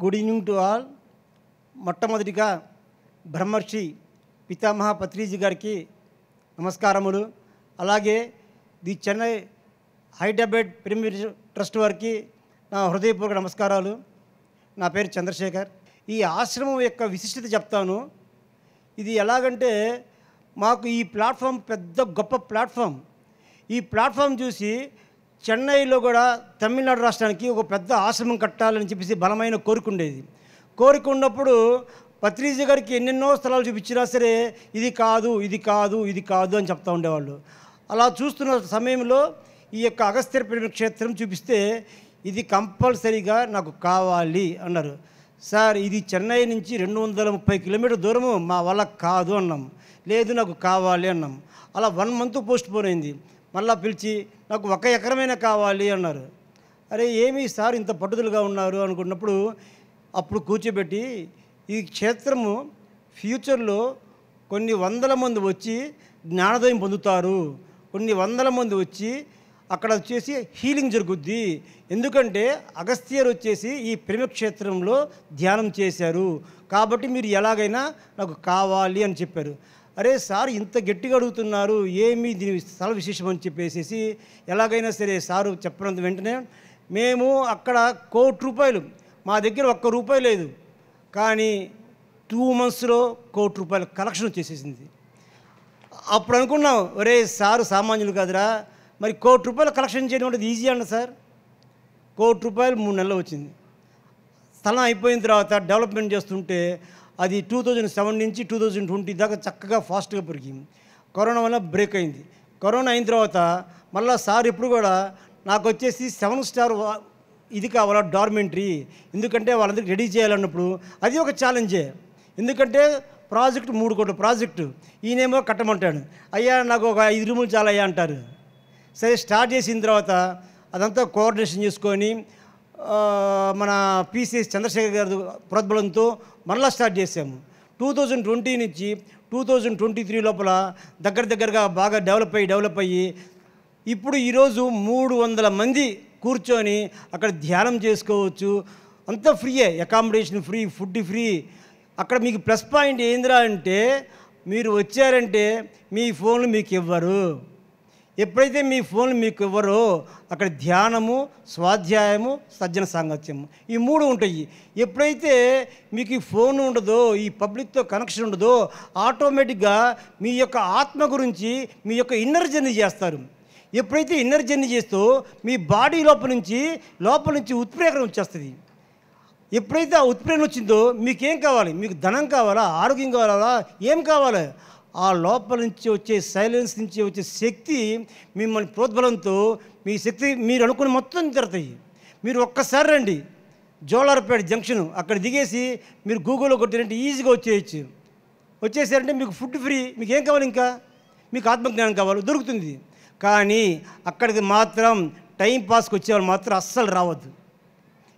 Good evening to all. మొట్టమొదటిగా బ్రహ్మర్షి పితామహ పత్రిజీ గారికి నమస్కారములు. అలాగే the Chennai Hyderabad premier trust వారికి నా హృదయపూర్వక నమస్కారాలు. నా పేరు చంద్రశేఖర్. ఈ ఆశ్రమం యొక్క విశిష్టత చెప్తాను. ఇది ఎలాగంటే మాకు ఈ ప్లాట్ఫామ్ పెద్ద గొప్ప ప్లాట్ఫామ్. ఈ ప్లాట్ఫామ్ చూసి చెన్నైలో కూడా తమిళనాడు రాష్ట్రానికి ఒక పెద్ద ఆశ్రమం కట్టాలని చెప్పేసి బలమైన కోరిక ఉండేది. కోరిక ఉన్నప్పుడు పత్రిజీ గారికి ఎన్నెన్నో స్థలాలు చూపించినా సరే ఇది కాదు ఇది కాదు ఇది కాదు అని చెప్తూ ఉండేవాళ్ళు. అలా చూస్తున్న సమయంలో ఈ యొక్క అగస్త్య క్షేత్రం చూపిస్తే ఇది కంపల్సరీగా నాకు కావాలి అన్నారు. సార్ ఇది చెన్నై నుంచి 230 కిలోమీటర్ దూరము, మా వల్ల కాదు అన్నాం. లేదు నాకు కావాలి అన్నాం. అలా 1 మంత్ పోస్ట్ పోన్ అయింది. మళ్ళీ పిలిచి నాకు 1 ఎకరమైనా కావాలి అన్నారు. అరే ఏమి సార్ ఇంత పట్టుదలగా ఉన్నారు అనుకున్నప్పుడు అప్పుడు కూర్చోబెట్టి ఈ క్షేత్రము ఫ్యూచర్లో కొన్ని వందల మంది వచ్చి జ్ఞానోదయం పొందుతారు, కొన్ని వందల మంది వచ్చి అక్కడ వచ్చేసి హీలింగ్ జరుగుద్ది. ఎందుకంటే అగస్త్యర్ వచ్చేసి ఈ ప్రేమక్షేత్రంలో ధ్యానం చేశారు కాబట్టి మీరు ఎలాగైనా నాకు కావాలి అని చెప్పారు. అరే సార్ ఇంత గట్టిగా అడుగుతున్నారు, ఏమి దీని స్థల విశేషం అని చెప్పేసి ఎలాగైనా సరే సారు చెప్పినంత వెంటనే మేము అక్కడ ₹1,00,00,000, మా దగ్గర ₹1 లేదు, కానీ 2 monthsలో ₹1,00,00,000 కలెక్షన్ వచ్చేసేసింది. అప్పుడు అనుకున్నాం, ఒరే సారు సామాన్యులు కాదురా, మరి ₹1,00,00,000 కలెక్షన్ చేయడం అంటే ఈజీ అండి సార్. ₹1,00,00,000 3 నెలలు వచ్చింది. స్థలం అయిపోయిన తర్వాత డెవలప్మెంట్ చేస్తుంటే అది 2007 నుంచి 2020 దాకా చక్కగా ఫాస్ట్గా పెరిగింది. కరోనా వల్ల బ్రేక్ అయింది. కరోనా అయిన తర్వాత మళ్ళీ సార్ ఇప్పుడు కూడా నాకు వచ్చేసి 7 స్టార్ ఇది కావాలా డార్మెంటరీ, ఎందుకంటే వాళ్ళందరికీ రెడీ చేయాలన్నప్పుడు అది ఒక ఛాలెంజే. ఎందుకంటే ప్రాజెక్టు 3 కోట్ల ప్రాజెక్టు, ఈయనేమో కట్టమంటాడు. అయ్యా నాకు ఒక 5 రూములు చాలా అయ్యా అంటారు. సరే స్టార్ట్ చేసిన తర్వాత అదంతా కోఆర్డినేషన్ చేసుకొని మన పిసిఎస్ చంద్రశేఖర్ గారి ప్రోద్బలంతో మరలా స్టార్ట్ చేసాము. 2020 నుంచి 2023 లోపల దగ్గరగా బాగా డెవలప్ అయ్యి ఇప్పుడు ఈరోజు 300 మంది కూర్చొని అక్కడ ధ్యానం చేసుకోవచ్చు. అంతా ఫ్రీయే, అకామిడేషన్ ఫ్రీ, ఫుడ్ ఫ్రీ. అక్కడ మీకు ప్లస్ పాయింట్ ఏందిరా అంటే మీరు వచ్చారంటే మీ ఫోన్లు మీకు ఇవ్వరు. ఎప్పుడైతే మీ ఫోన్లు మీకు ఇవ్వరో అక్కడ ధ్యానము, స్వాధ్యాయము, సజ్జన సాంగత్యము ఈ 3 ఉంటాయి. ఎప్పుడైతే మీకు ఈ ఫోన్ ఉండదో, ఈ పబ్లిక్తో కనెక్షన్ ఉండదో, ఆటోమేటిక్గా మీ యొక్క ఆత్మ గురించి మీ యొక్క ఇన్నర్ జర్నీ చేస్తారు. ఎప్పుడైతే ఇన్నర్ జర్నీ చేస్తూ మీ బాడీ లోపల నుంచి ఉత్ప్రేరణ వచ్చేస్తుంది. ఎప్పుడైతే ఆ ఉత్ప్రేరణ వచ్చిందో మీకేం కావాలి? మీకు ధనం కావాలా, ఆరోగ్యం కావాలా, ఏం కావాలి? ఆ లోపల నుంచి వచ్చే సైలెన్స్ నుంచి వచ్చే శక్తి మిమ్మల్ని ప్రోద్బలంతో మీ శక్తి మీరు అనుకుని మొత్తం తిరుగుతాయి. మీరు ఒక్కసారి రండి జోలార్పేట జంక్షన్, అక్కడ దిగేసి మీరు గూగుల్లో కొట్టినంటే ఈజీగా వచ్చేసారంటే మీకు ఫుడ్ ఫ్రీ. మీకు ఏం కావాలి? ఇంకా మీకు ఆత్మజ్ఞానం కావాలి, దొరుకుతుంది. కానీ అక్కడికి మాత్రం టైంపాస్కి వచ్చేవాళ్ళు మాత్రం అస్సలు రావద్దు.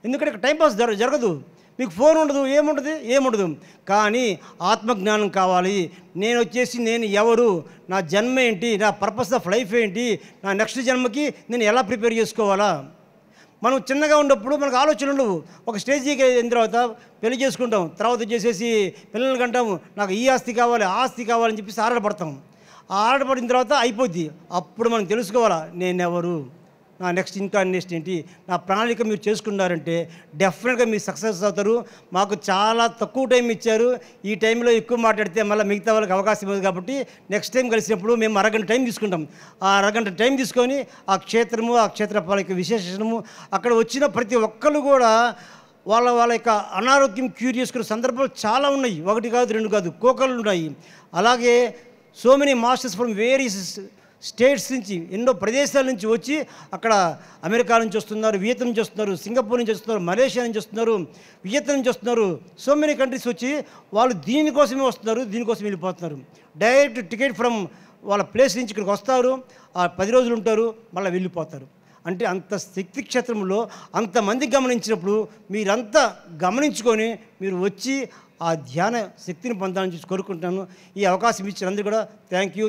ఎందుకంటే ఇక్కడ టైంపాస్ జరగదు. మీకు ఫోన్ ఉండదు, ఏముండదు. కానీ ఆత్మజ్ఞానం కావాలి. నేను ఎవరు, నా జన్మ ఏంటి, నా పర్పస్ ఆఫ్ లైఫ్ ఏంటి, నా నెక్స్ట్ జన్మకి నేను ఎలా ప్రిపేర్ చేసుకోవాలా. మనం చిన్నగా ఉన్నప్పుడు మనకు ఆలోచనలు ఉండవు. ఒక స్టేజీకి అయిన తర్వాత పెళ్లి చేసుకుంటాం, తర్వాత వచ్చేసేసి పిల్లలకి అంటాము నాకు ఈ ఆస్తి కావాలి, ఆ ఆస్తి కావాలని చెప్పేసి ఆరాటపడతాం. ఆ ఆరాటపడిన తర్వాత అయిపోద్ది. అప్పుడు మనం తెలుసుకోవాలా నేనెవరు, నా నెక్స్ట్ ఏంటి, నా ప్రణాళిక మీరు చేసుకున్నారంటే డెఫినెట్గా మీరు సక్సెస్ అవుతారు. మాకు చాలా తక్కువ టైం ఇచ్చారు. ఈ టైంలో ఎక్కువ మాట్లాడితే మళ్ళీ మిగతా వాళ్ళకి అవకాశం ఉంది కాబట్టి నెక్స్ట్ టైం కలిసినప్పుడు మేము అరగంట టైం తీసుకుంటాం. ఆ అరగంట టైం తీసుకొని ఆ క్షేత్రము, ఆ క్షేత్రపాలక విశేషము, అక్కడ వచ్చిన ప్రతి ఒక్కరు కూడా వాళ్ళ యొక్క అనారోగ్యం క్యూర్ చేసుకునే సందర్భాలు చాలా ఉన్నాయి. 1 కాదు 2 కాదు, కోకలు ఉన్నాయి. అలాగే so many masters from various states నుంచి, ఎన్నో ప్రదేశాల నుంచి వచ్చి అక్కడ అమెరికా నుంచి వస్తున్నారు, వియత్నాం నుంచి వస్తున్నారు, సింగపూర్ నుంచి వస్తున్నారు, మలేషియా నుంచి వస్తున్నారు, వియత్నాం నుంచి వస్తున్నారు. సో మెనీ కంట్రీస్ వచ్చి వాళ్ళు దీనికోసమే వస్తున్నారు, దీనికోసం వెళ్ళిపోతున్నారు. డైరెక్ట్ టికెట్ ఫ్రమ్ వాళ్ళ ప్లేస్ నుంచి ఇక్కడికి వస్తారు, ఆ 10 రోజులు ఉంటారు, మళ్ళీ వెళ్ళిపోతారు. అంటే అంత శక్తి క్షేత్రంలో అంతమంది గమనించినప్పుడు మీరంతా గమనించుకొని మీరు వచ్చి ఆ ధ్యాన శక్తిని పొందాలని కోరుకుంటున్నాను. ఈ అవకాశం ఇచ్చినందుకు కూడా థ్యాంక్ యూ.